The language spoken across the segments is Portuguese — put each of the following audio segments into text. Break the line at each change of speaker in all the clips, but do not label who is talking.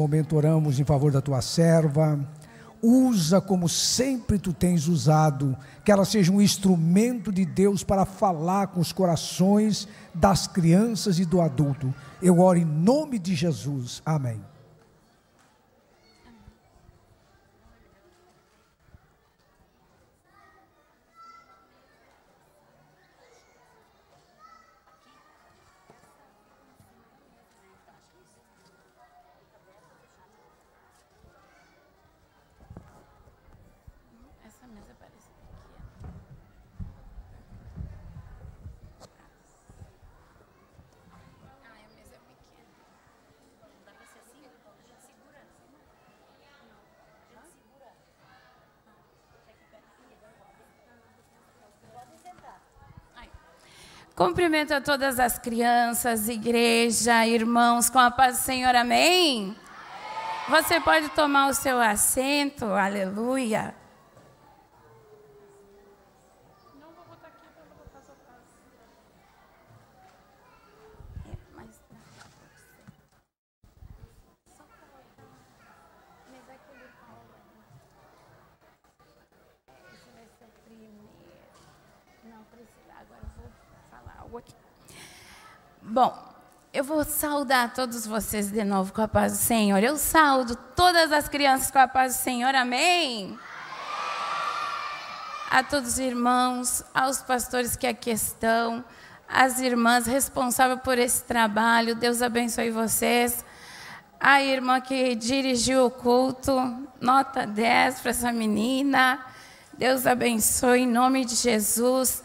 momento oramos em favor da tua serva. Usa como sempre tu tens usado, que ela seja um instrumento de Deus para falar com os corações das crianças e do adulto. Eu oro em nome de Jesus. Amém.
Cumprimento a todas as crianças, igreja, irmãos, com a paz do Senhor, amém? Você pode tomar o seu assento, aleluia. Não vou botar aqui, eu vou botar sua casa. Esse vai ser o primeiro. Não precisa, agora eu vou falar algo aqui. Bom, eu vou saudar todos vocês de novo com a paz do Senhor. Eu saúdo todas as crianças com a paz do Senhor, amém? A todos os irmãos, aos pastores que aqui estão, as irmãs responsáveis por esse trabalho, Deus abençoe vocês. A irmã que dirigiu o culto, nota 10 para essa menina. Deus abençoe em nome de Jesus.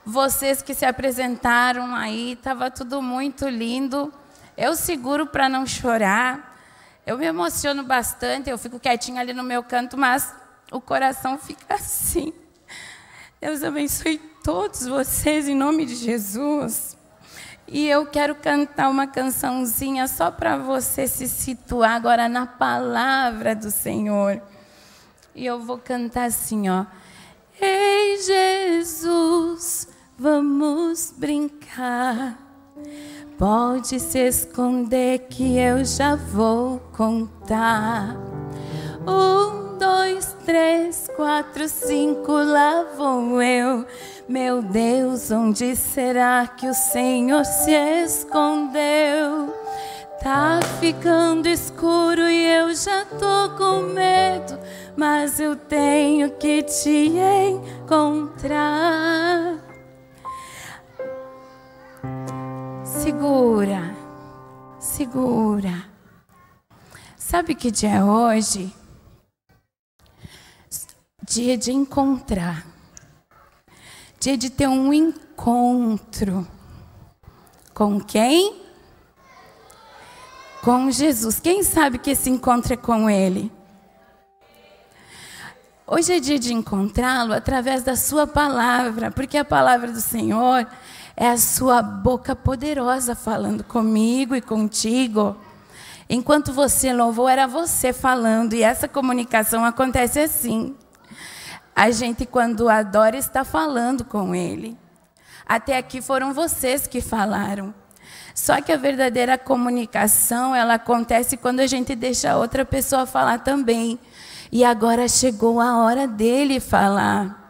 Vocês que se apresentaram aí, estava tudo muito lindo. Eu seguro para não chorar. Eu me emociono bastante, eu fico quietinha ali no meu canto, mas o coração fica assim. Deus abençoe todos vocês em nome de Jesus. E eu quero cantar uma cançãozinha só para você se situar agora na palavra do Senhor. E eu vou cantar assim, ó. Ei, Jesus, vamos brincar. Pode se esconder que eu já vou contar. 1, 2, 3, 4, 5, lá vou eu. Meu Deus, onde será que o Senhor se escondeu? Tá ficando escuro e eu já tô com medo, mas eu tenho que te encontrar. Segura, segura. Sabe que dia é hoje? Dia de encontrar. Dia de ter um encontro. Com quem? Com Jesus. Quem sabe que esse encontro é com Ele? Hoje é dia de encontrá-lo através da sua palavra, porque a palavra do Senhor é a sua boca poderosa falando comigo e contigo. Enquanto você louvou, era você falando, e essa comunicação acontece assim. A gente, quando adora, está falando com Ele. Até aqui foram vocês que falaram. Só que a verdadeira comunicação, ela acontece quando a gente deixa a outra pessoa falar também. E agora chegou a hora dele falar.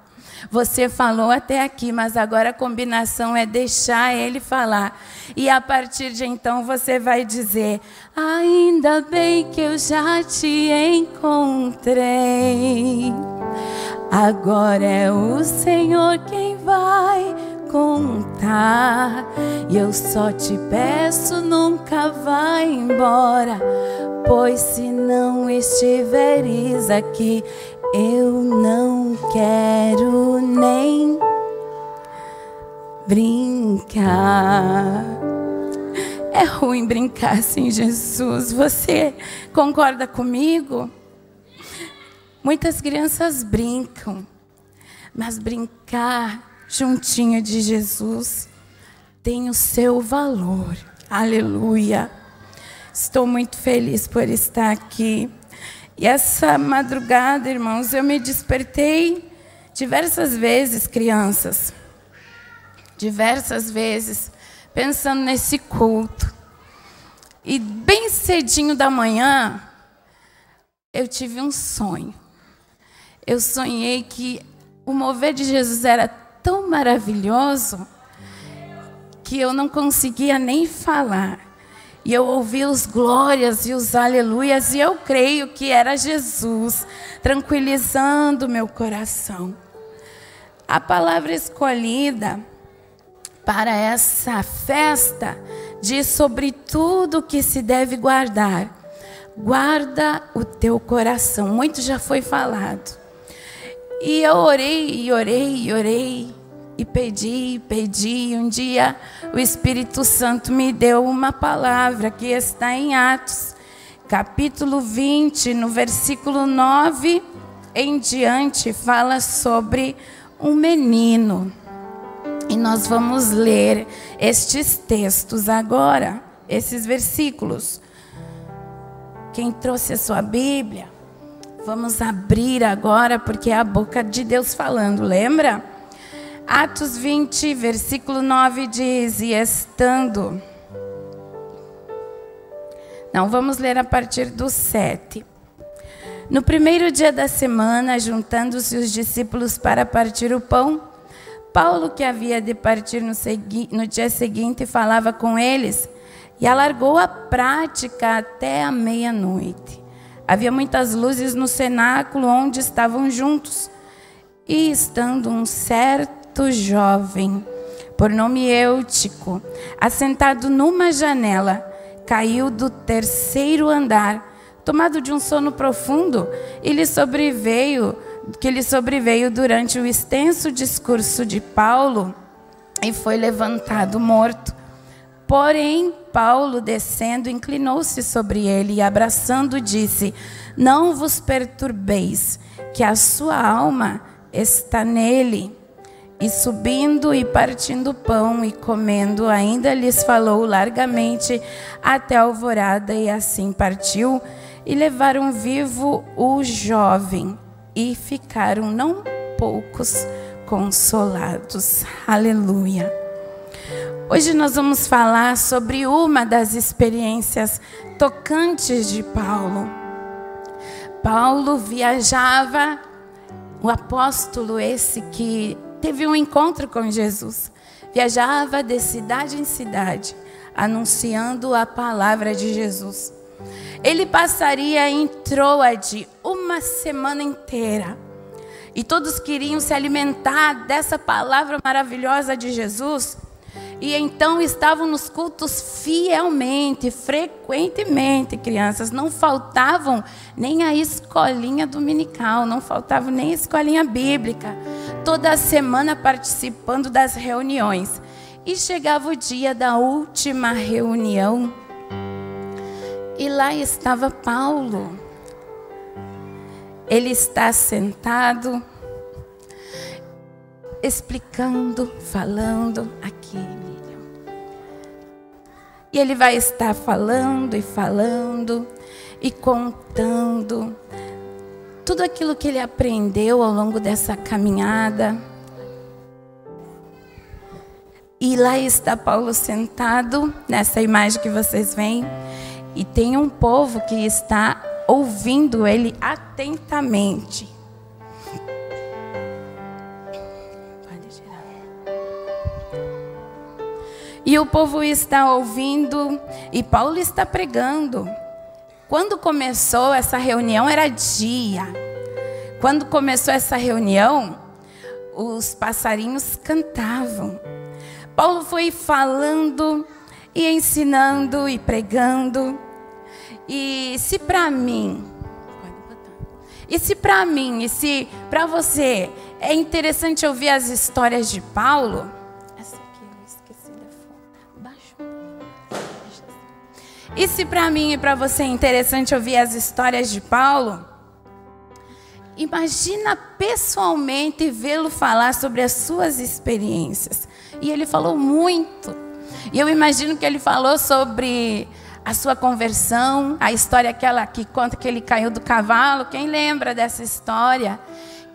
Você falou até aqui, mas agora a combinação é deixar ele falar. E a partir de então você vai dizer: ainda bem que eu já te encontrei. Agora é o Senhor quem vai contar. E eu só te peço, nunca vá embora, pois se não estiveres aqui, eu não quero nem brincar. É ruim brincar sem Jesus. Você concorda comigo? Muitas crianças brincam, mas brincar juntinho de Jesus tem o seu valor. Aleluia. Estou muito feliz por estar aqui. E essa madrugada, irmãos, eu me despertei diversas vezes, crianças. Diversas vezes, pensando nesse culto. E bem cedinho da manhã, eu tive um sonho. Eu sonhei que o mover de Jesus era tão maravilhoso que eu não conseguia nem falar. E eu ouvi os glórias e os aleluias, e eu creio que era Jesus tranquilizando meu coração. A palavra escolhida para essa festa diz sobre tudo que se deve guardar. Guarda o teu coração. Muito já foi falado. E eu orei, e orei, e orei, e pedi, e um dia o Espírito Santo me deu uma palavra que está em Atos, capítulo 20, no versículo 9 em diante, fala sobre um menino. E nós vamos ler estes textos agora, esses versículos. Quem trouxe a sua Bíblia, vamos abrir agora, porque é a boca de Deus falando, lembra? Atos 20, versículo 9 diz, e estando... Não, vamos ler a partir do 7. No primeiro dia da semana, juntando-se os discípulos para partir o pão, Paulo, que havia de partir no dia seguinte, falava com eles e alargou a prática até a meia-noite. Havia muitas luzes no cenáculo onde estavam juntos, e estando um certo jovem, por nome Eutico, assentado numa janela, caiu do terceiro andar, tomado de um sono profundo, que lhe sobreveio durante o extenso discurso de Paulo, e foi levantado morto. Porém, Paulo, descendo, inclinou-se sobre ele e, abraçando, disse: não vos perturbeis, que a sua alma está nele. E subindo e partindo o pão e comendo, ainda lhes falou largamente até a alvorada, e assim partiu, e levaram vivo o jovem, e ficaram não poucos consolados. Aleluia. Hoje nós vamos falar sobre uma das experiências tocantes de Paulo. Paulo viajava, o apóstolo esse que teve um encontro com Jesus, viajava de cidade em cidade, anunciando a palavra de Jesus. Ele passaria em Troade uma semana inteira, e todos queriam se alimentar dessa palavra maravilhosa de Jesus, e então estavam nos cultos fielmente, frequentemente, crianças. Não faltavam nem a escolinha dominical, não faltava nem a escolinha bíblica. Toda semana participando das reuniões. E chegava o dia da última reunião, e lá estava Paulo. Ele está sentado, explicando, falando aqui. E ele vai estar falando e contando tudo aquilo que ele aprendeu ao longo dessa caminhada. E lá está Paulo sentado, nessa imagem que vocês veem, e tem um povo que está ouvindo ele atentamente. E o povo está ouvindo, e Paulo está pregando. Quando começou essa reunião, era dia. Quando começou essa reunião, os passarinhos cantavam. Paulo foi falando e ensinando e pregando. E se para mim, e se para você é interessante ouvir as histórias de Paulo, e se para mim e para você é interessante ouvir as histórias de Paulo, imagina pessoalmente vê-lo falar sobre as suas experiências. E ele falou muito. E eu imagino que ele falou sobre a sua conversão, a história aquela que conta que ele caiu do cavalo. Quem lembra dessa história?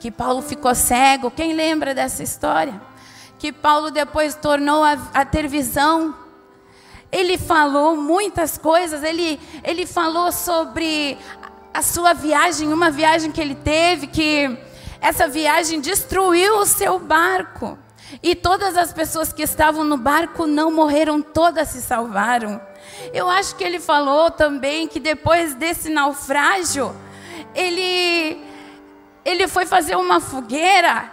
Que Paulo ficou cego. Quem lembra dessa história? Que Paulo depois tornou a ter visão. Ele falou muitas coisas, ele falou sobre a sua viagem, uma viagem que ele teve, que essa viagem destruiu o seu barco. E todas as pessoas que estavam no barco não morreram, todas se salvaram. Eu acho que ele falou também que depois desse naufrágio, ele foi fazer uma fogueira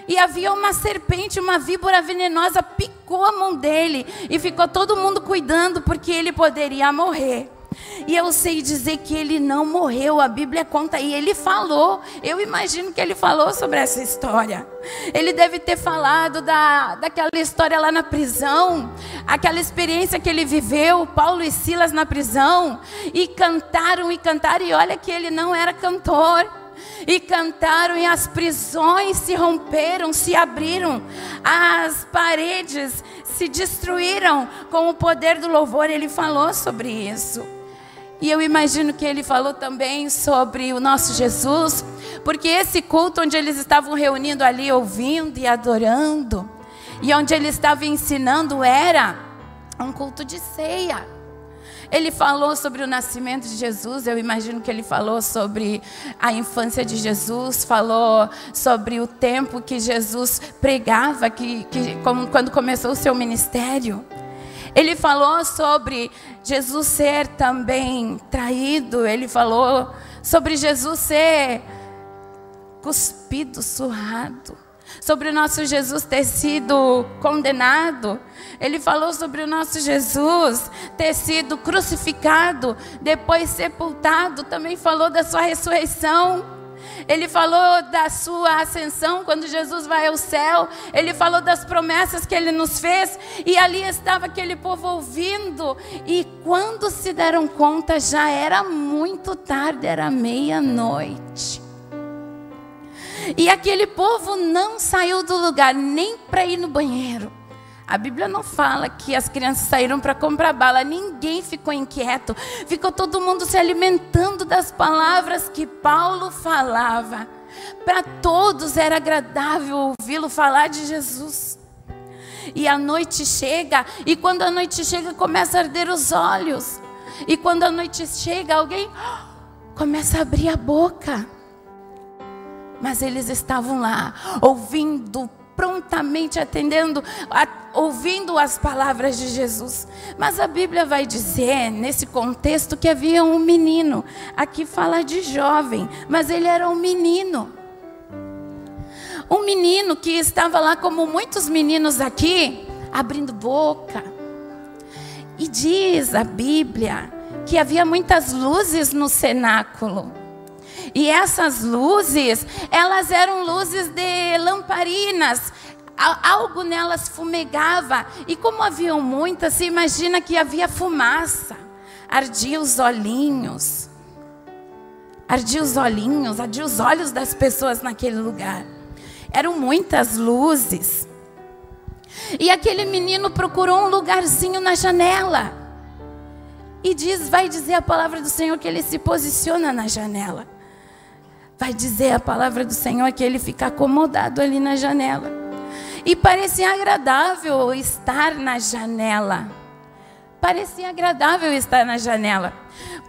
e havia uma serpente, uma víbora venenosa, picou a mão dele e ficou todo mundo cuidando porque ele poderia morrer. E eu sei dizer que ele não morreu, a Bíblia conta, e ele falou, eu imagino que ele falou sobre essa história. Ele deve ter falado daquela história lá na prisão, aquela experiência que ele viveu, Paulo e Silas na prisão, e cantaram, e olha que ele não era cantor. E cantaram, e as prisões se romperam, se abriram, as paredes se destruíram com o poder do louvor. Ele falou sobre isso. E eu imagino que ele falou também sobre o nosso Jesus, porque esse culto onde eles estavam reunindo ali, ouvindo e adorando, e onde ele estava ensinando, era um culto de ceia. Ele falou sobre o nascimento de Jesus, eu imagino que ele falou sobre a infância de Jesus, falou sobre o tempo que Jesus pregava, quando começou o seu ministério. Ele falou sobre Jesus ser também traído, ele falou sobre Jesus ser cuspido, surrado, sobre o nosso Jesus ter sido condenado. Ele falou sobre o nosso Jesus ter sido crucificado, depois sepultado. Também falou da sua ressurreição. Ele falou da sua ascensão, quando Jesus vai ao céu. Ele falou das promessas que ele nos fez. E ali estava aquele povo ouvindo. E quando se deram conta, já era muito tarde, era meia-noite. E aquele povo não saiu do lugar nem para ir no banheiro. A Bíblia não fala que as crianças saíram para comprar bala. Ninguém ficou inquieto. Ficou todo mundo se alimentando das palavras que Paulo falava. Para todos era agradável ouvi-lo falar de Jesus. E a noite chega. E quando a noite chega, começa a arder os olhos. E quando a noite chega, alguém começa a abrir a boca. Mas eles estavam lá, ouvindo, prontamente atendendo, ouvindo as palavras de Jesus. Mas a Bíblia vai dizer, nesse contexto, que havia um menino. Aqui fala de jovem, mas ele era um menino. Um menino que estava lá, como muitos meninos aqui, abrindo boca. E diz a Bíblia que havia muitas luzes no cenáculo. E essas luzes, elas eram luzes de lamparinas. Algo nelas fumegava. E como haviam muitas, se imagina que havia fumaça. Ardia os olhinhos. Ardia os olhinhos, ardia os olhos das pessoas naquele lugar. Eram muitas luzes. E aquele menino procurou um lugarzinho na janela. E vai dizer a palavra do Senhor que ele se posiciona na janela. Vai dizer a palavra do Senhor que ele fica acomodado ali na janela. E parecia agradável estar na janela. Parecia agradável estar na janela.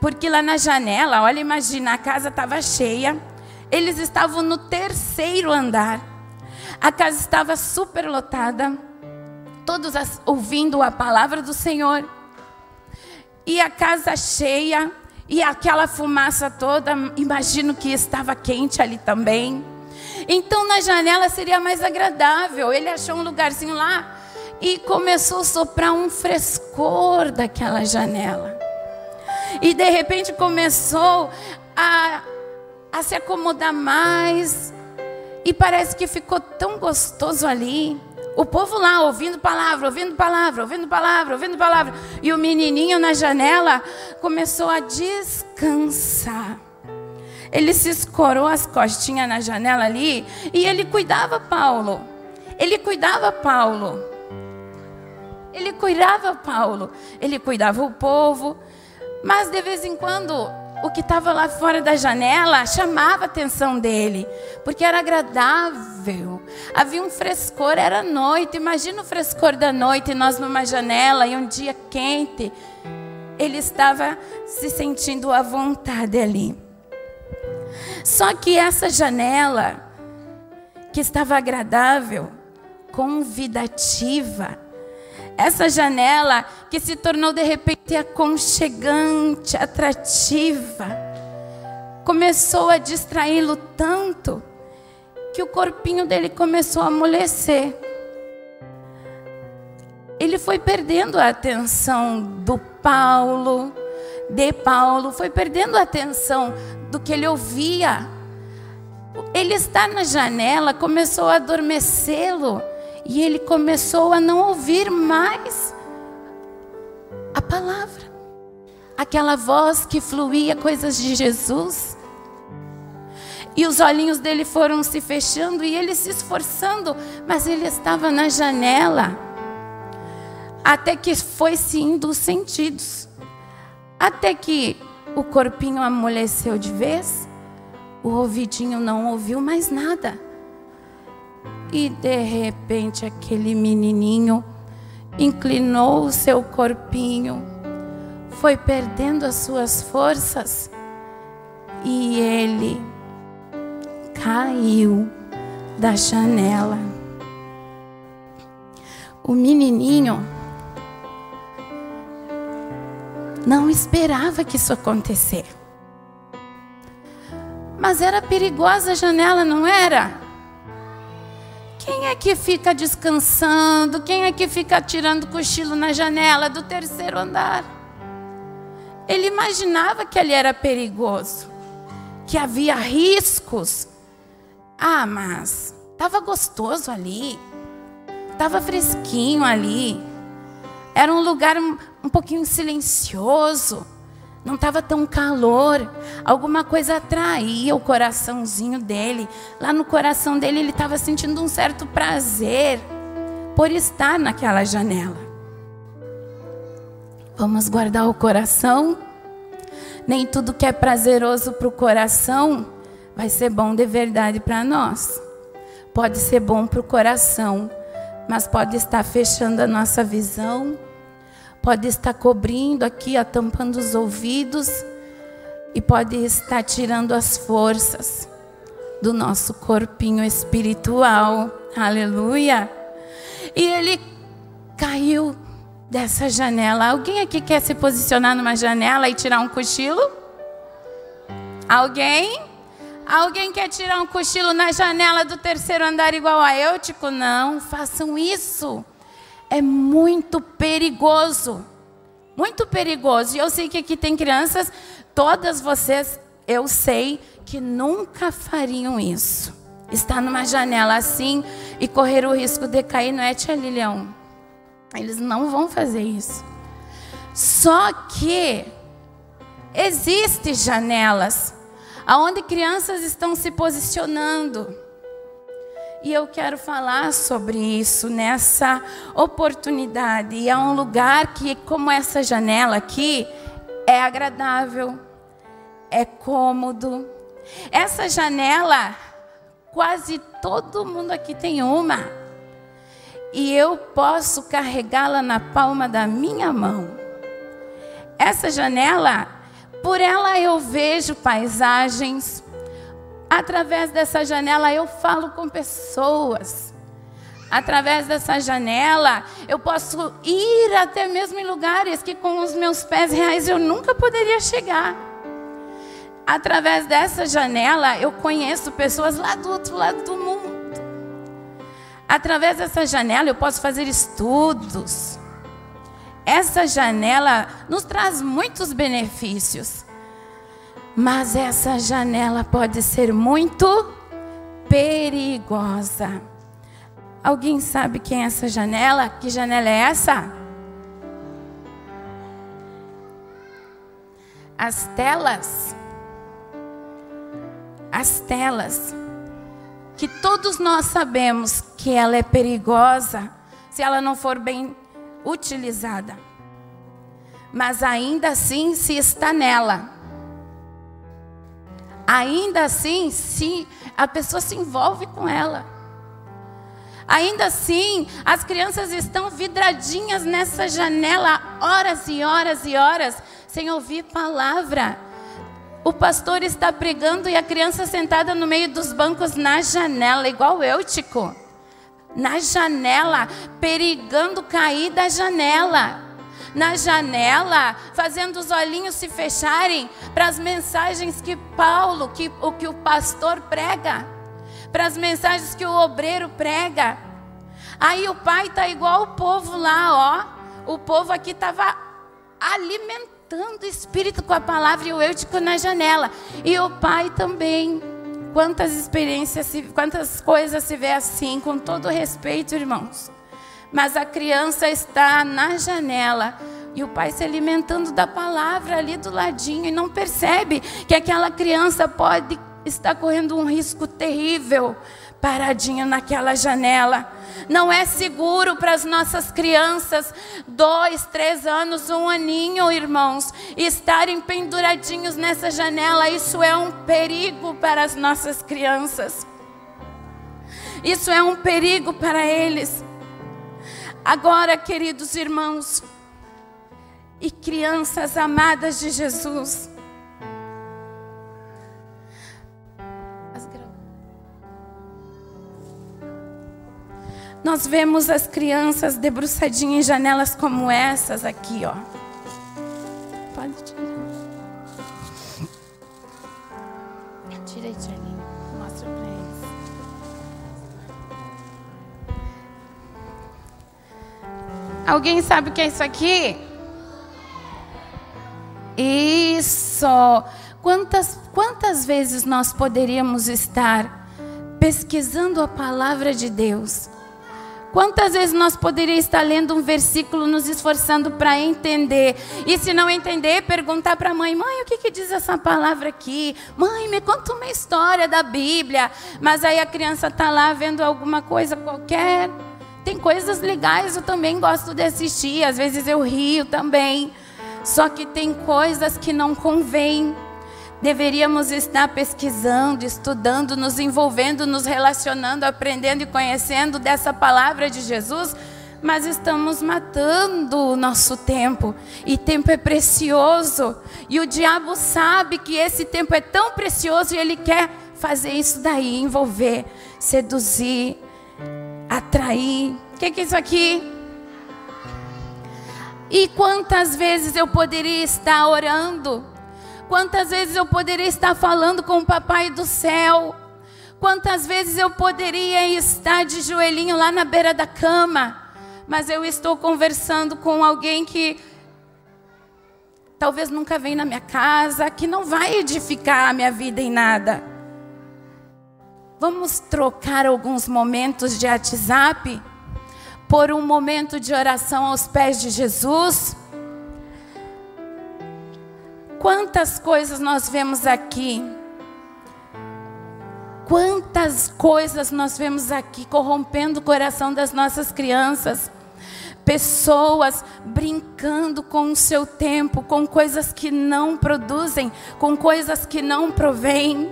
Porque lá na janela, olha, imagina, a casa estava cheia. Eles estavam no 3º andar. A casa estava super lotada. Todos ouvindo a palavra do Senhor. E a casa cheia. E aquela fumaça toda, imagino que estava quente ali também. Então na janela seria mais agradável. Ele achou um lugarzinho lá e começou a soprar um frescor daquela janela. E de repente começou a se acomodar mais. E parece que ficou tão gostoso ali. O povo lá ouvindo palavra, ouvindo palavra, ouvindo palavra, ouvindo palavra. E o menininho na janela começou a descansar. Ele se escorou as costinhas na janela ali e ele cuidava Paulo. Ele cuidava Paulo. Ele cuidava Paulo. Ele cuidava o povo. Mas de vez em quando o que estava lá fora da janela chamava a atenção dele, porque era agradável, havia um frescor, era noite. Imagina o frescor da noite, nós numa janela e um dia quente. Ele estava se sentindo à vontade ali. Só que essa janela, que estava agradável, convidativa, essa janela que se tornou de repente aconchegante, atrativa, começou a distraí-lo tanto que o corpinho dele começou a amolecer. Ele foi perdendo a atenção de Paulo, foi perdendo a atenção do que ele ouvia. Ele estar na janela começou a adormecê-lo e ele começou a não ouvir mais a palavra, aquela voz que fluía coisas de Jesus. E os olhinhos dele foram se fechando e ele se esforçando, mas ele estava na janela, até que foi se indo os sentidos, até que o corpinho amoleceu de vez, o ouvidinho não ouviu mais nada. E de repente aquele menininho inclinou o seu corpinho, foi perdendo as suas forças e ele caiu da janela. O menininho não esperava que isso acontecesse. Mas era perigosa a janela, não era? Quem é que fica descansando? Quem é que fica tirando cochilo na janela do terceiro andar? Ele imaginava que ali era perigoso, que havia riscos. Ah, mas estava gostoso ali, estava fresquinho ali, era um lugar um pouquinho silencioso, não estava tão calor, alguma coisa atraía o coraçãozinho dele. Lá no coração dele ele estava sentindo um certo prazer por estar naquela janela. Vamos guardar o coração. Nem tudo que é prazeroso para o coração vai ser bom de verdade para nós. Pode ser bom para o coração, mas pode estar fechando a nossa visão, pode estar cobrindo aqui, tampando os ouvidos, e pode estar tirando as forças do nosso corpinho espiritual. Aleluia! E ele caiu dessa janela. Alguém aqui quer se posicionar numa janela e tirar um cochilo? Alguém? Alguém quer tirar um cochilo na janela do terceiro andar igual a Eutico? Não, façam isso. É muito perigoso. Muito perigoso. E eu sei que aqui tem crianças, todas vocês, eu sei que nunca fariam isso. Estar numa janela assim e correr o risco de cair, não é, tia Lilian? Eles não vão fazer isso. Só que existem janelas aonde crianças estão se posicionando. E eu quero falar sobre isso nessa oportunidade. E é um lugar que, como essa janela aqui, é agradável, é cômodo. Essa janela, quase todo mundo aqui tem uma. E eu posso carregá-la na palma da minha mão. Essa janela, por ela eu vejo paisagens. Através dessa janela eu falo com pessoas. Através dessa janela eu posso ir até mesmo em lugares que com os meus pés reais eu nunca poderia chegar. Através dessa janela eu conheço pessoas lá do outro lado do mundo. Através dessa janela eu posso fazer estudos. Essa janela nos traz muitos benefícios. Mas essa janela pode ser muito perigosa. Alguém sabe quem é essa janela? Que janela é essa? As telas. As telas. Que todos nós sabemos que ela é perigosa se ela não for bem utilizada. Mas ainda assim, se está nela, ainda assim, se a pessoa se envolve com ela, ainda assim, as crianças estão vidradinhas nessa janela horas e horas e horas, sem ouvir palavra. O pastor está pregando e a criança sentada no meio dos bancos na janela, igual Eutico. Na janela, perigando cair da janela. Na janela, fazendo os olhinhos se fecharem para as mensagens que Paulo, que o pastor prega, para as mensagens que o obreiro prega. Aí o pai está igual o povo lá, ó. O povo aqui estava alimentando o espírito com a palavra e o Eutico na janela. E o pai também. Quantas experiências, quantas coisas se vê assim, com todo respeito, irmãos. Mas a criança está na janela e o pai se alimentando da palavra ali do ladinho e não percebe que aquela criança pode estar correndo um risco terrível, paradinho naquela janela. Não é seguro para as nossas crianças, 2, 3 anos, 1 aninho, irmãos, estarem penduradinhos nessa janela. Isso é um perigo para as nossas crianças. Isso é um perigo para eles. Agora, queridos irmãos e crianças amadas de Jesus, nós vemos as crianças debruçadinhas em janelas como essas aqui, ó. Pode tirar. Tira aí, Tchalinho. Mostra pra eles. Alguém sabe o que é isso aqui? Isso. Quantas vezes nós poderíamos estar pesquisando a palavra de Deus? Quantas vezes nós poderíamos estar lendo um versículo, nos esforçando para entender? E se não entender, perguntar para a mãe: mãe, o que diz essa palavra aqui? Mãe, me conta uma história da Bíblia. Mas aí a criança está lá vendo alguma coisa qualquer. Tem coisas legais, eu também gosto de assistir. Às vezes eu rio também. Só que tem coisas que não convém. Deveríamos estar pesquisando, estudando, nos envolvendo, nos relacionando, aprendendo e conhecendo dessa palavra de Jesus, mas estamos matando o nosso tempo. E tempo é precioso. E o diabo sabe que esse tempo é tão precioso e ele quer fazer isso daí, envolver, seduzir, atrair. O que é isso aqui? E quantas vezes eu poderia estar orando? Quantas vezes eu poderia estar falando com o Papai do céu? Quantas vezes eu poderia estar de joelhinho lá na beira da cama? Mas eu estou conversando com alguém que talvez nunca venha na minha casa, que não vai edificar a minha vida em nada. Vamos trocar alguns momentos de WhatsApp por um momento de oração aos pés de Jesus? Quantas coisas nós vemos aqui, quantas coisas nós vemos aqui corrompendo o coração das nossas crianças. Pessoas brincando com o seu tempo, com coisas que não produzem, com coisas que não provêm.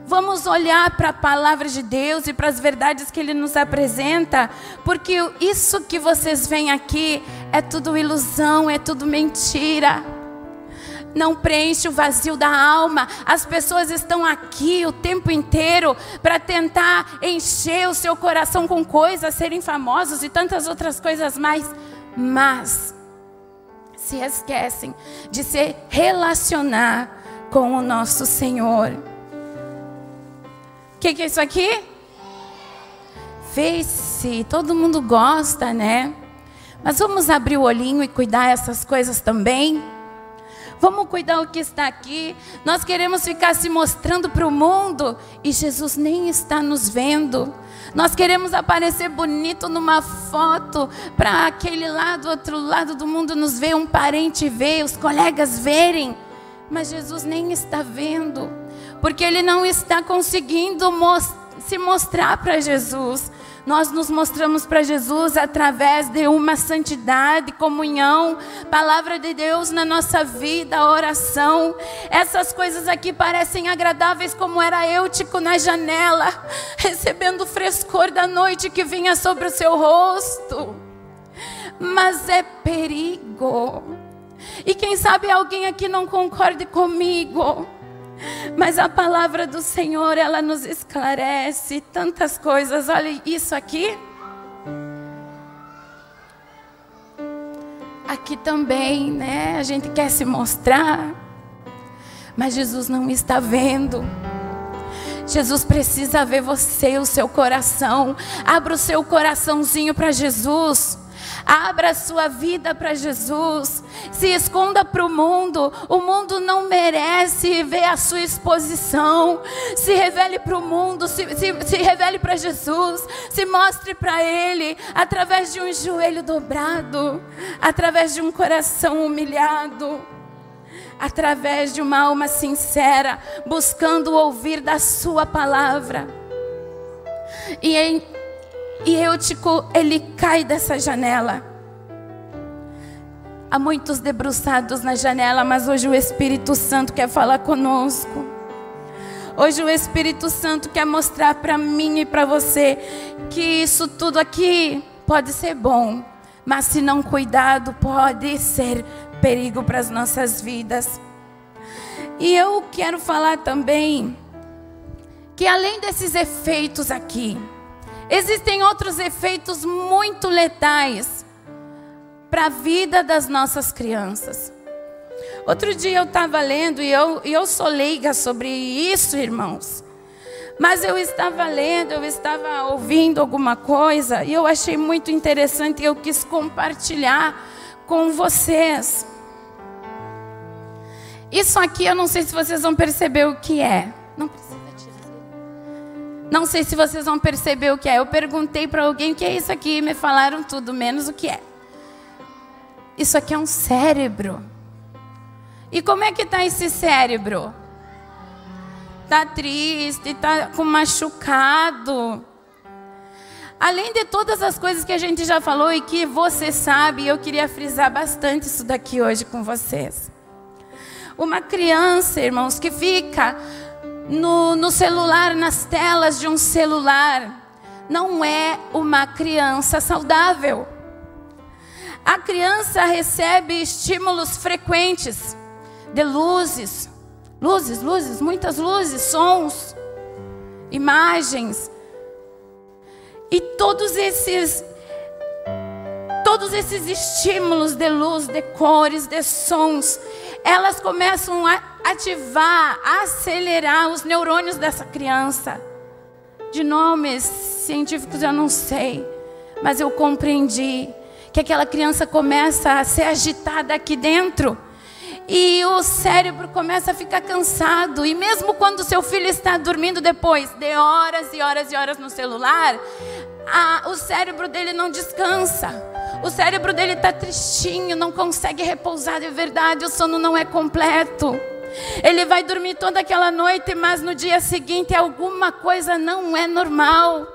Vamos olhar para a palavra de Deus e para as verdades que Ele nos apresenta, porque isso que vocês veem aqui é tudo ilusão, é tudo mentira. Não preenche o vazio da alma. As pessoas estão aqui o tempo inteiro para tentar encher o seu coração com coisas, serem famosos e tantas outras coisas mais. Mas se esquecem de se relacionar com o nosso Senhor. O que é isso aqui? Face. Todo mundo gosta, né? Mas vamos abrir o olhinho e cuidar dessas coisas também. Vamos cuidar do que está aqui. Nós queremos ficar se mostrando para o mundo e Jesus nem está nos vendo. Nós queremos aparecer bonito numa foto para aquele lado, outro lado do mundo nos ver, um parente ver, os colegas verem. Mas Jesus nem está vendo, porque Ele não está conseguindo se mostrar para Jesus. Nós nos mostramos para Jesus através de uma santidade, comunhão, palavra de Deus na nossa vida, oração. Essas coisas aqui parecem agradáveis, como era Eutico na janela, recebendo o frescor da noite que vinha sobre o seu rosto. Mas é perigo. E quem sabe alguém aqui não concorde comigo, mas a palavra do Senhor, ela nos esclarece tantas coisas. Olha isso aqui. Aqui também, né? A gente quer se mostrar, mas Jesus não está vendo. Jesus precisa ver você, o seu coração. Abra o seu coraçãozinho para Jesus. Abra a sua vida para Jesus. Se esconda para o mundo. O mundo não merece ver a sua exposição. Se revele para o mundo. Se revele para Jesus. Se mostre para Ele através de um joelho dobrado, através de um coração humilhado, através de uma alma sincera, buscando ouvir da sua palavra. E Eutico, ele cai dessa janela. Há muitos debruçados na janela, mas hoje o Espírito Santo quer falar conosco. Hoje o Espírito Santo quer mostrar para mim e para você que isso tudo aqui pode ser bom, mas se não cuidado pode ser perigo para as nossas vidas. E eu quero falar também que além desses efeitos aqui, existem outros efeitos muito letais para a vida das nossas crianças. Outro dia eu estava lendo, e eu sou leiga sobre isso, irmãos. Mas eu estava lendo, eu estava ouvindo alguma coisa, e eu achei muito interessante, e eu quis compartilhar com vocês. Isso aqui eu não sei se vocês vão perceber o que é. Não precisa tirar. Não sei se vocês vão perceber o que é. Eu perguntei para alguém o que é isso aqui e me falaram tudo menos o que é. Isso aqui é um cérebro. E como é que está esse cérebro? Está triste, está com machucado. Além de todas as coisas que a gente já falou e que você sabe, eu queria frisar bastante isso daqui hoje com vocês. Uma criança, irmãos, que fica no celular, nas telas de um celular, não é uma criança saudável. A criança recebe estímulos frequentes de luzes, muitas luzes, sons, imagens. E todos esses estímulos de luz, de cores, de sons, elas começam a ativar, a acelerar os neurônios dessa criança. De nomes científicos eu não sei, mas eu compreendi que aquela criança começa a ser agitada aqui dentro. E o cérebro começa a ficar cansado. E mesmo quando seu filho está dormindo depois de horas e horas e horas no celular, o cérebro dele não descansa. O cérebro dele está tristinho, não consegue repousar de verdade, o sono não é completo. Ele vai dormir toda aquela noite, mas no dia seguinte alguma coisa não é normal.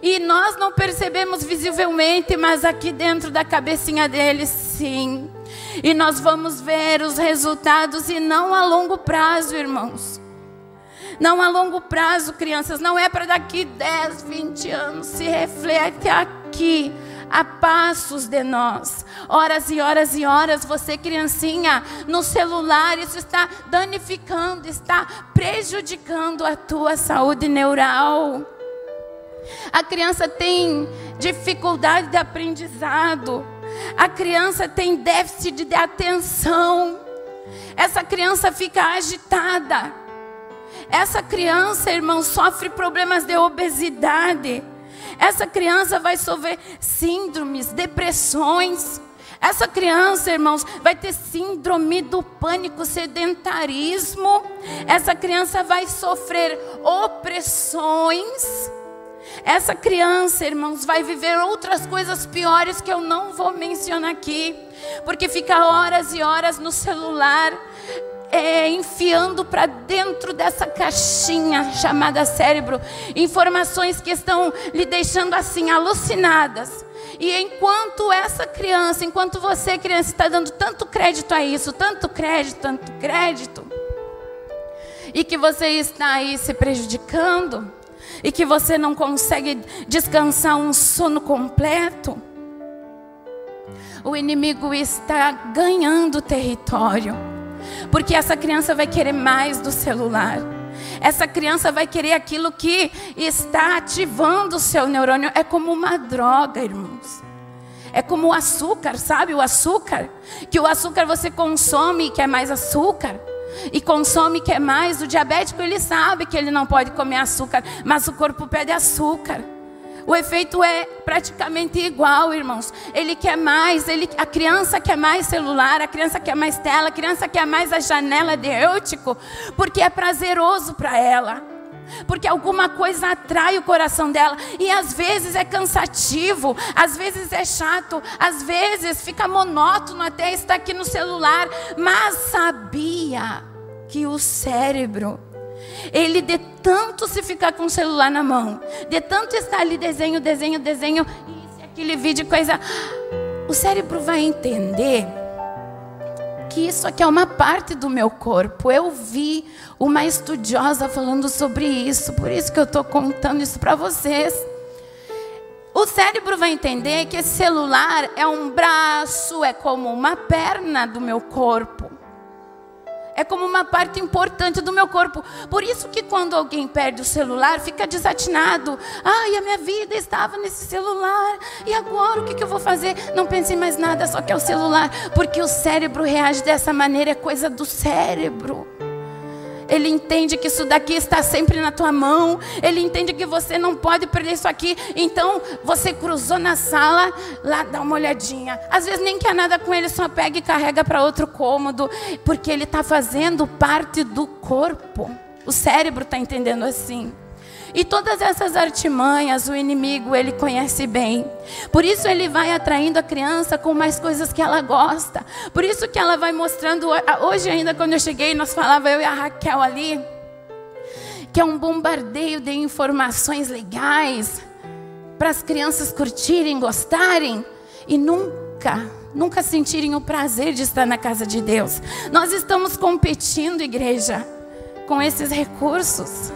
E nós não percebemos visivelmente, mas aqui dentro da cabecinha dele, sim. E nós vamos ver os resultados, e não a longo prazo, irmãos. Não a longo prazo, crianças. Não é para daqui 10, 20 anos. Se reflete aqui, a passos de nós. Horas e horas e horas, você criancinha, no celular, isso está danificando, está prejudicando a tua saúde neural. A criança tem dificuldade de aprendizado. A criança tem déficit de atenção. Essa criança fica agitada. Essa criança, irmão, sofre problemas de obesidade. Essa criança vai sofrer síndromes, depressões. Essa criança, irmãos, vai ter síndrome do pânico, sedentarismo. Essa criança vai sofrer opressões. Essa criança, irmãos, vai viver outras coisas piores que eu não vou mencionar aqui, porque fica horas e horas no celular, enfiando para dentro dessa caixinha chamada cérebro informações que estão lhe deixando assim alucinadas. E enquanto essa criança, enquanto você, criança, está dando tanto crédito a isso, tanto crédito, e que você está aí se prejudicando, e que você não consegue descansar um sono completo, o inimigo está ganhando território. Porque essa criança vai querer mais do celular. Essa criança vai querer aquilo que está ativando o seu neurônio. É como uma droga, irmãos. É como o açúcar, sabe? O açúcar. Que o açúcar você consome e quer mais açúcar. E consome e quer mais. O diabético, ele sabe que ele não pode comer açúcar, mas o corpo pede açúcar. O efeito é praticamente igual, irmãos. Ele quer mais, a criança quer mais celular, a criança quer mais tela, a criança quer mais a janela de Eutico, porque é prazeroso para ela. Porque alguma coisa atrai o coração dela. E às vezes é cansativo, às vezes é chato, às vezes fica monótono até estar aqui no celular. Mas sabia que o cérebro, ele de tanto se ficar com o celular na mão, de tanto estar ali desenho, e aquele vídeo, coisa, o cérebro vai entender que isso aqui é uma parte do meu corpo. Eu vi uma estudiosa falando sobre isso, por isso que eu estou contando isso para vocês. O cérebro vai entender que esse celular é um braço, é como uma perna do meu corpo. É como uma parte importante do meu corpo. Por isso que quando alguém perde o celular, fica desatinado. Ai, a minha vida estava nesse celular. E agora o que eu vou fazer? Não pense em mais nada, só que é o celular. Porque o cérebro reage dessa maneira, é coisa do cérebro. Ele entende que isso daqui está sempre na tua mão. Ele entende que você não pode perder isso aqui. Então, você cruzou na sala, lá dá uma olhadinha. Às vezes nem quer nada com ele, só pega e carrega para outro cômodo. Porque ele está fazendo parte do corpo. O cérebro está entendendo assim. E todas essas artimanhas, o inimigo, ele conhece bem. Por isso ele vai atraindo a criança com mais coisas que ela gosta. Por isso que ela vai mostrando, hoje ainda quando eu cheguei, nós falávamos, eu e a Raquel ali, que é um bombardeio de informações legais, para as crianças curtirem, gostarem, e nunca sentirem o prazer de estar na casa de Deus. Nós estamos competindo, igreja, com esses recursos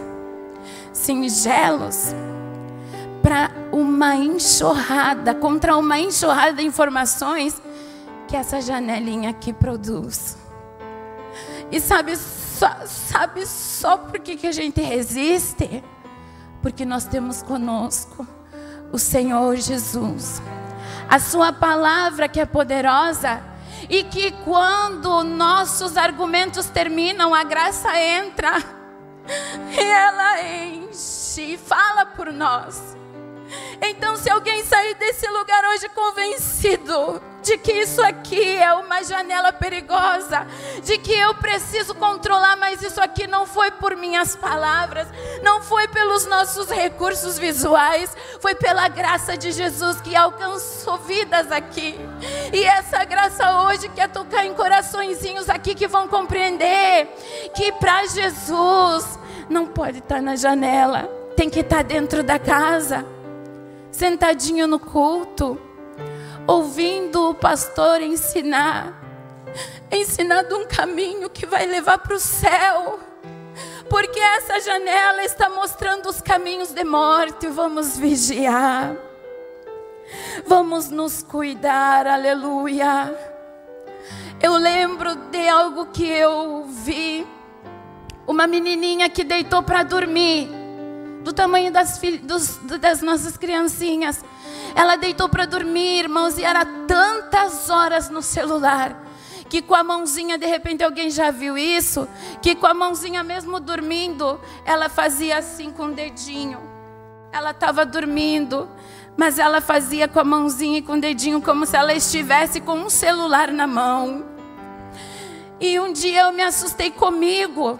singelos para uma enxurrada, contra uma enxurrada de informações que essa janelinha aqui produz. E sabe só por que a gente resiste? Porque nós temos conosco o Senhor Jesus, a sua palavra que é poderosa, e que quando nossos argumentos terminam, a graça entra. E ela enche e fala por nós. Então, se alguém sair desse lugar hoje convencido de que isso aqui é uma janela perigosa, de que eu preciso controlar, mas isso aqui não foi por minhas palavras, não foi pelos nossos recursos visuais, foi pela graça de Jesus que alcançou vidas aqui. E essa graça hoje quer tocar em coraçõezinhos aqui que vão compreender que para Jesus não pode estar na janela, tem que estar dentro da casa, sentadinho no culto, ouvindo o pastor ensinando um caminho que vai levar para o céu. Porque essa janela está mostrando os caminhos de morte. Vamos vigiar, vamos nos cuidar, aleluia. Eu lembro de algo que eu vi, uma menininha que deitou para dormir, do tamanho das nossas criancinhas. Ela deitou para dormir, irmãos, e era tantas horas no celular, que com a mãozinha, de repente alguém já viu isso, que com a mãozinha mesmo dormindo, ela fazia assim com o dedinho. Ela estava dormindo, mas ela fazia com a mãozinha e com o dedinho como se ela estivesse com um celular na mão. E um dia eu me assustei comigo.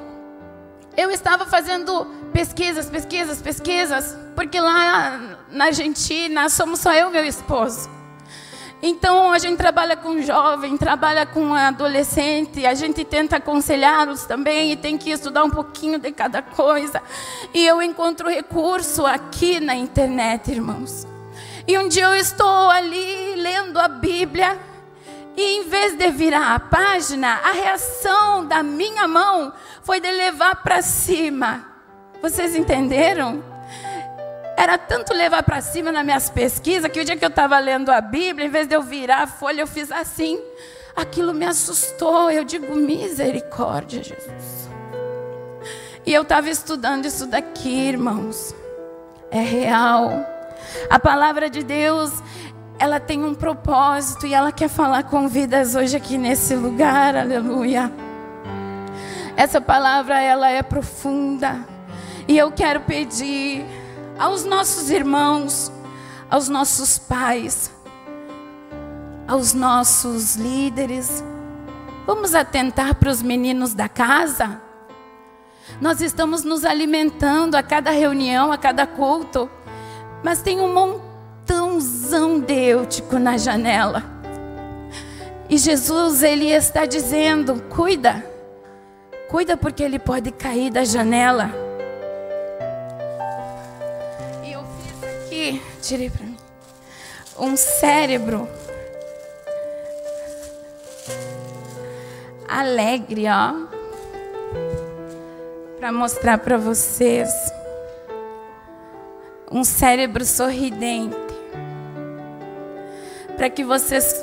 Eu estava fazendo pesquisas, porque lá na Argentina somos só eu e meu esposo. Então a gente trabalha com jovem, trabalha com adolescente, a gente tenta aconselhá-los também e tem que estudar um pouquinho de cada coisa. E eu encontro recurso aqui na internet, irmãos. E um dia eu estou ali lendo a Bíblia, e em vez de virar a página, a reação da minha mão foi de levar para cima. Vocês entenderam? Era tanto levar para cima nas minhas pesquisas, que o dia que eu estava lendo a Bíblia, em vez de eu virar a folha, eu fiz assim. Aquilo me assustou. Eu digo, misericórdia, Jesus. E eu estava estudando isso daqui, irmãos. É real. A palavra de Deus, ela tem um propósito e ela quer falar com vidas hoje aqui nesse lugar. Aleluia. Essa palavra, ela é profunda. E eu quero pedir aos nossos irmãos, aos nossos pais, aos nossos líderes, vamos atentar para os meninos da casa. Nós estamos nos alimentando a cada reunião, a cada culto, mas tem um montãozão de Eutico na janela. E Jesus, ele está dizendo, cuida porque ele pode cair da janela. E eu fiz aqui, tirei para mim, um cérebro alegre, ó, para mostrar para vocês. Um cérebro sorridente, para que vocês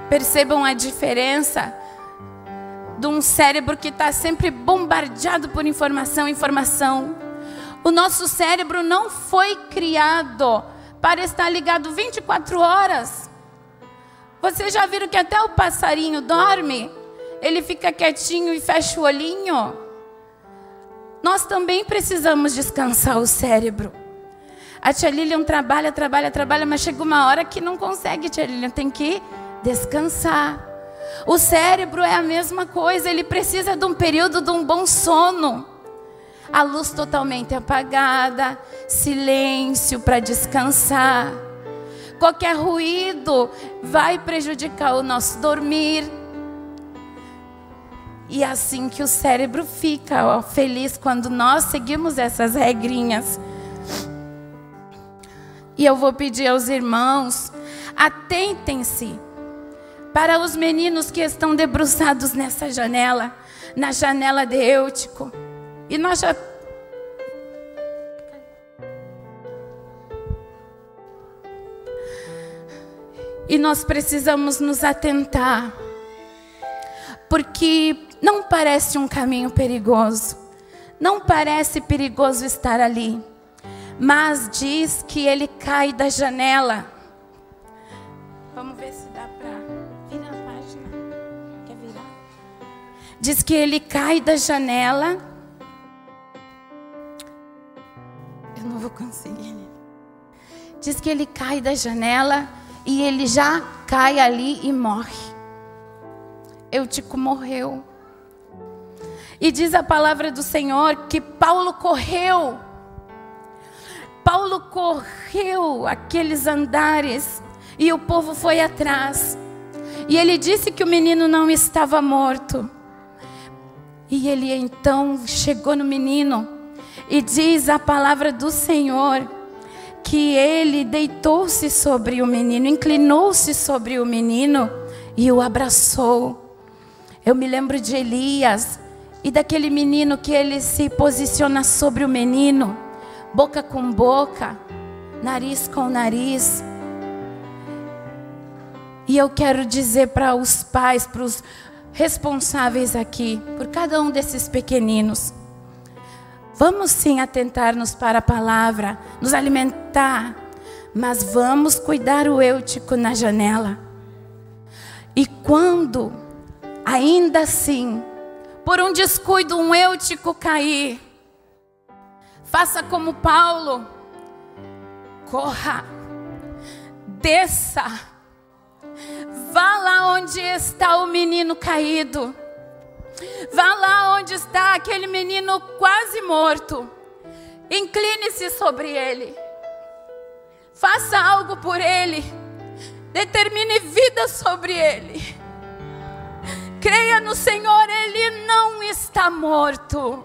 percebam a diferença de um cérebro que está sempre bombardeado por informação. O nosso cérebro não foi criado para estar ligado 24 horas. Vocês já viram que até o passarinho dorme? Ele fica quietinho e fecha o olhinho. Nós também precisamos descansar o cérebro. A tia Lilian trabalha, mas chega uma hora que não consegue, tia Lilian, tem que descansar. O cérebro é a mesma coisa, ele precisa de um período de um bom sono. A luz totalmente apagada, silêncio para descansar. Qualquer ruído vai prejudicar o nosso dormir. E é assim que o cérebro fica, ó, feliz quando nós seguimos essas regrinhas. E eu vou pedir aos irmãos, atentem-se para os meninos que estão debruçados nessa janela, na janela de Eutico. E nós já... E nós precisamos nos atentar, porque não parece um caminho perigoso, não parece perigoso estar ali, mas diz que ele cai da janela. Vamos ver se dá para virar a página. Quer virar? Diz que ele cai da janela. Eu não vou conseguir. Diz que ele cai da janela e ele já cai ali e morre. Eutico morreu. E diz a palavra do Senhor que Paulo correu aqueles andares e o povo foi atrás. E ele disse que o menino não estava morto. E ele então chegou no menino e diz a palavra do Senhor que ele deitou-se sobre o menino, inclinou-se sobre o menino e o abraçou. Eu me lembro de Elias e daquele menino que ele se posiciona sobre o menino, boca com boca, nariz com nariz. E eu quero dizer para os pais, para os responsáveis aqui, por cada um desses pequeninos, vamos sim atentar-nos para a palavra, nos alimentar, mas vamos cuidar o Eutico na janela. E quando, ainda assim, por um descuido, um Eutico cair, faça como Paulo, corra, desça, vá lá onde está o menino caído, vá lá onde está aquele menino quase morto, incline-se sobre ele, faça algo por ele, determine vida sobre ele. Creia no Senhor, ele não está morto.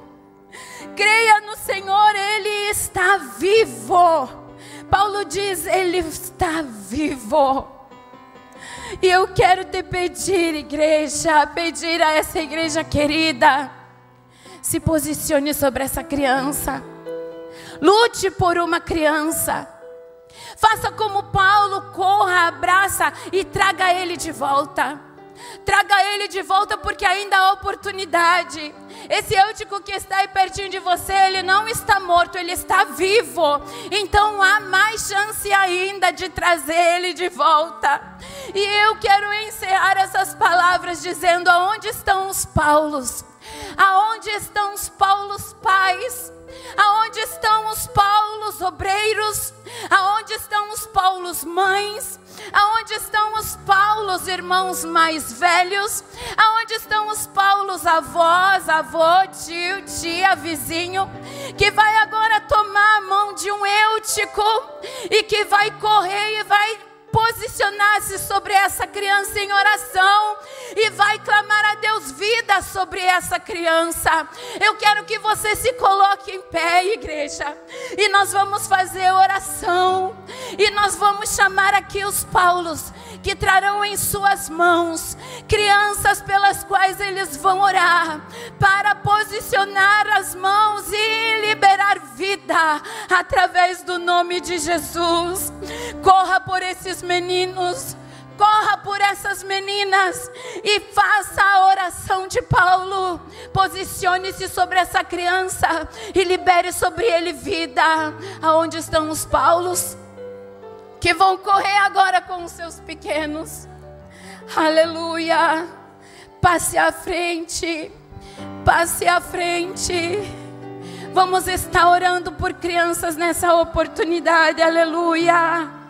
Creia no Senhor, ele está vivo. Paulo diz, ele está vivo. E eu quero te pedir, igreja, pedir a essa igreja querida, se posicione sobre essa criança. Lute por uma criança. Faça como Paulo, corra, abraça e traga ele de volta. Traga ele de volta, porque ainda há oportunidade. Esse Eutico que está aí pertinho de você, ele não está morto, ele está vivo. Então há mais chance ainda de trazer ele de volta. E eu quero encerrar essas palavras dizendo: aonde estão os Paulos? Aonde estão os Paulos pais? Aonde estão os Paulos obreiros? Aonde estão os Paulos mães? Aonde estão os Paulos irmãos mais velhos? Aonde estão os Paulos avós, avô, tio, tia, vizinho? Que vai agora tomar a mão de um Eutico e que vai correr e vai posicionar-se sobre essa criança em oração e vai clamar a Deus vida sobre essa criança. Eu quero que você se coloque em pé, igreja, e nós vamos fazer oração, e nós vamos chamar aqui os Paulos que trarão em suas mãos crianças pelas quais eles vão orar, para posicionar as mãos e liberar vida através do nome de Jesus. Corra por esses meninos, corra por essas meninas e faça a oração de Paulo. Posicione-se sobre essa criança e libere sobre ele vida. Aonde estão os Paulos que vão correr agora com os seus pequenos? Aleluia. Passe à frente, passe à frente. Vamos estar orando por crianças nessa oportunidade. Aleluia.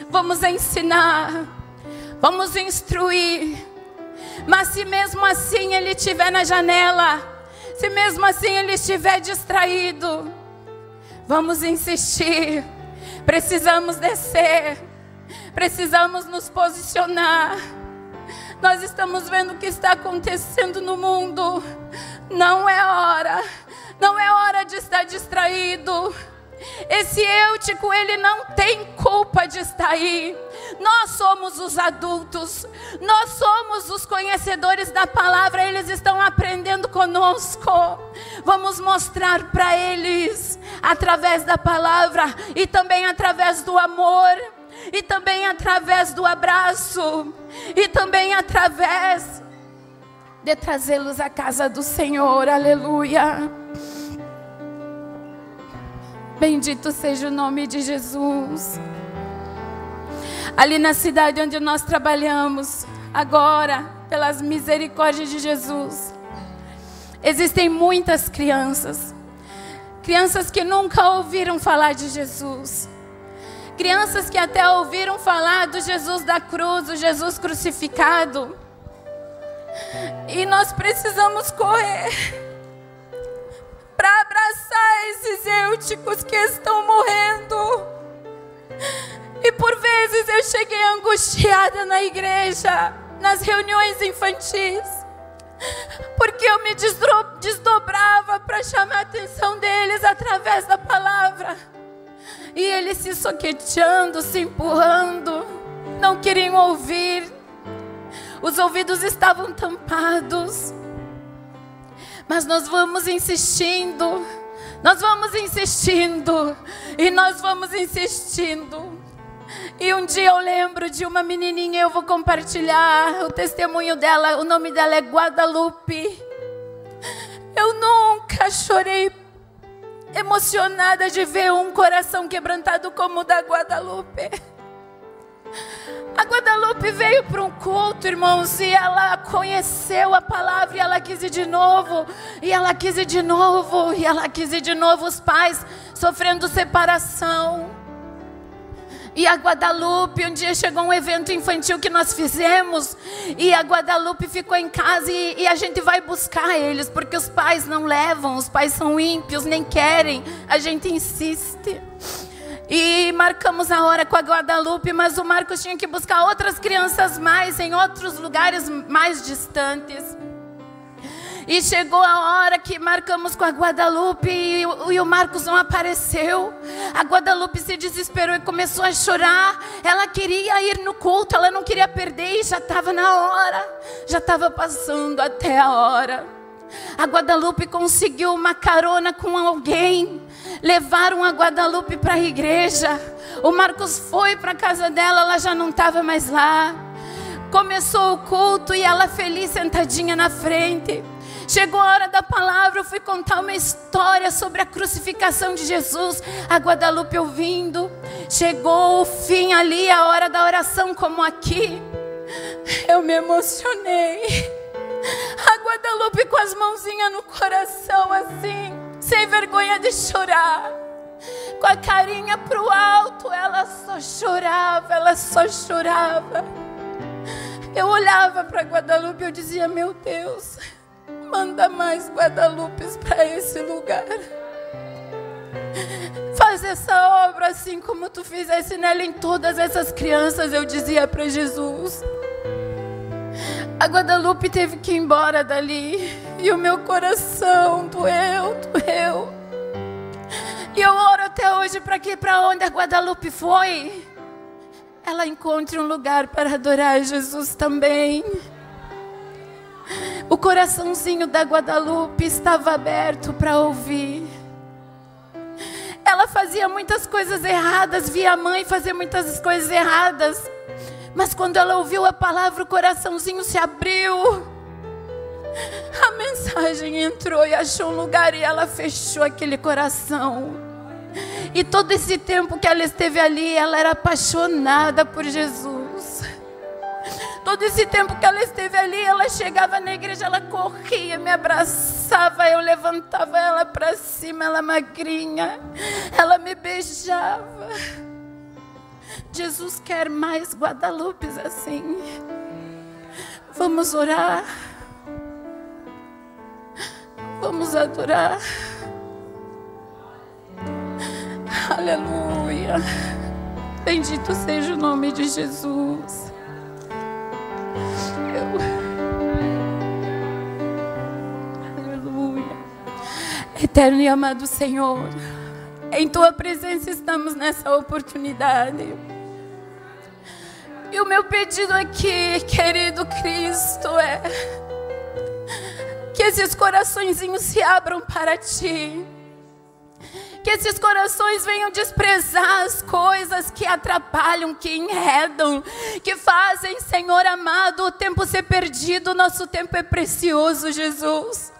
Vamos ensinar, vamos instruir. Mas se mesmo assim ele estiver na janela, se mesmo assim ele estiver distraído, vamos insistir. Precisamos descer, precisamos nos posicionar. Nós estamos vendo o que está acontecendo no mundo. Não é hora de estar distraído. Esse Eutico, ele não tem culpa de estar aí. Nós somos os adultos, nós somos os conhecedores da palavra. Eles estão aprendendo conosco. Vamos mostrar para eles através da palavra, e também através do amor, e também através do abraço, e também através de trazê-los à casa do Senhor. Aleluia. Bendito seja o nome de Jesus. Ali na cidade onde nós trabalhamos, agora, pelas misericórdias de Jesus, existem muitas crianças. Crianças que nunca ouviram falar de Jesus. Crianças que até ouviram falar do Jesus da cruz, do Jesus crucificado. E nós precisamos correr para abraçar esses Euticos que estão morrendo. E por vezes eu cheguei angustiada na igreja, nas reuniões infantis, porque eu me desdobrava para chamar a atenção deles através da palavra. E eles se soqueteando, se empurrando, não queriam ouvir. Os ouvidos estavam tampados. Mas nós vamos insistindo, nós vamos insistindo, e nós vamos insistindo. E um dia eu lembro de uma menininha, eu vou compartilhar o testemunho dela, o nome dela é Guadalupe. Eu nunca chorei emocionada de ver um coração quebrantado como o da Guadalupe. A Guadalupe veio para um culto, irmãos, e ela conheceu a palavra, e ela quis ir de novo, e ela quis ir de novo, e ela quis ir de novo. Os pais sofrendo separação. E a Guadalupe, um dia chegou um evento infantil que nós fizemos, e a Guadalupe ficou em casa, e a gente vai buscar eles, porque os pais não levam, os pais são ímpios, nem querem, a gente insiste. E marcamos a hora com a Guadalupe, mas o Marcos tinha que buscar outras crianças mais, em outros lugares mais distantes. E chegou a hora que marcamos com a Guadalupe e o Marcos não apareceu. A Guadalupe se desesperou e começou a chorar. Ela queria ir no culto, ela não queria perder, e já estava na hora, já estava passando até a hora. A Guadalupe conseguiu uma carona com alguém Levaram a Guadalupe para a igreja. O Marcos foi para a casa dela, ela já não estava mais lá. Começou o culto e ela feliz sentadinha na frente. Chegou a hora da palavra, eu fui contar uma história sobre a crucificação de Jesus. A Guadalupe ouvindo. Chegou o fim ali, a hora da oração, como aqui. Eu me emocionei. A Guadalupe com as mãozinhas no coração assim, sem vergonha de chorar, com a carinha pro alto, ela só chorava, ela só chorava. Eu olhava para Guadalupe e eu dizia: meu Deus, manda mais Guadalupes para esse lugar. Faz essa obra assim como tu fizesse nela em todas essas crianças, eu dizia para Jesus. A Guadalupe teve que ir embora dali. E o meu coração doeu. E eu oro até hoje para que, para onde a Guadalupe foi, ela encontre um lugar para adorar Jesus também. O coraçãozinho da Guadalupe estava aberto para ouvir. Ela fazia muitas coisas erradas, via a mãe fazer muitas coisas erradas. Mas quando ela ouviu a palavra, o coraçãozinho se abriu. A mensagem entrou e achou um lugar e ela fechou aquele coração. E todo esse tempo que ela esteve ali, ela era apaixonada por Jesus. Todo esse tempo que ela esteve ali, ela chegava na igreja, ela corria, me abraçava, eu levantava ela para cima, ela magrinha, ela me beijava. Jesus quer mais Guadalupes assim. Vamos orar. Vamos adorar. Aleluia. Bendito seja o nome de Jesus. Aleluia. Eterno e amado Senhor, em Tua presença estamos nessa oportunidade. E o meu pedido aqui, querido Cristo, é que esses coraçõezinhos se abram para Ti. Que esses corações venham desprezar as coisas que atrapalham, que enredam, que fazem, Senhor amado, o tempo ser perdido. Nosso tempo é precioso, Jesus.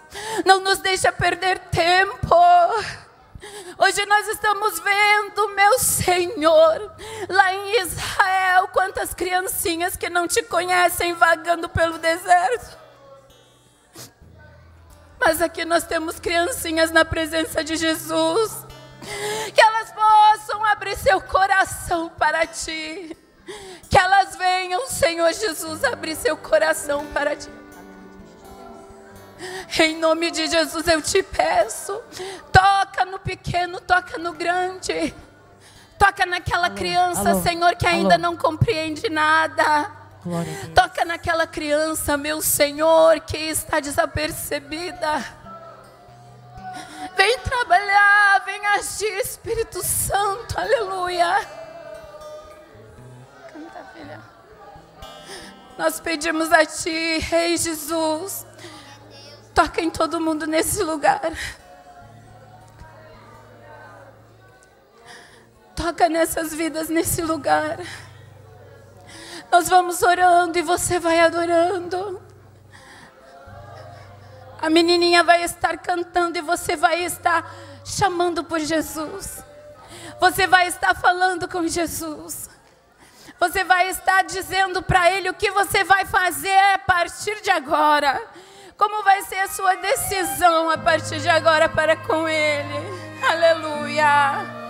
Não nos deixa perder tempo. Hoje nós estamos vendo, meu Senhor, lá em Israel, quantas criancinhas que não Te conhecem vagando pelo deserto. Mas aqui nós temos criancinhas na presença de Jesus, que elas possam abrir seu coração para Ti, que elas venham, Senhor Jesus, abrir seu coração para Ti. Em nome de Jesus eu Te peço, toca no pequeno, toca no grande, toca naquela criança, Senhor, que ainda não compreende nada. Toca naquela criança, meu Senhor, que está desapercebida. Vem trabalhar, vem agir, Espírito Santo, aleluia. Canta, filha. Nós pedimos a Ti, Rei Jesus, toca em todo mundo nesse lugar. Toca nessas vidas nesse lugar. Nós vamos orando e você vai adorando. A menininha vai estar cantando e você vai estar chamando por Jesus. Você vai estar falando com Jesus. Você vai estar dizendo para Ele o que você vai fazer a partir de agora. Como vai ser a sua decisão a partir de agora para com Ele. Aleluia.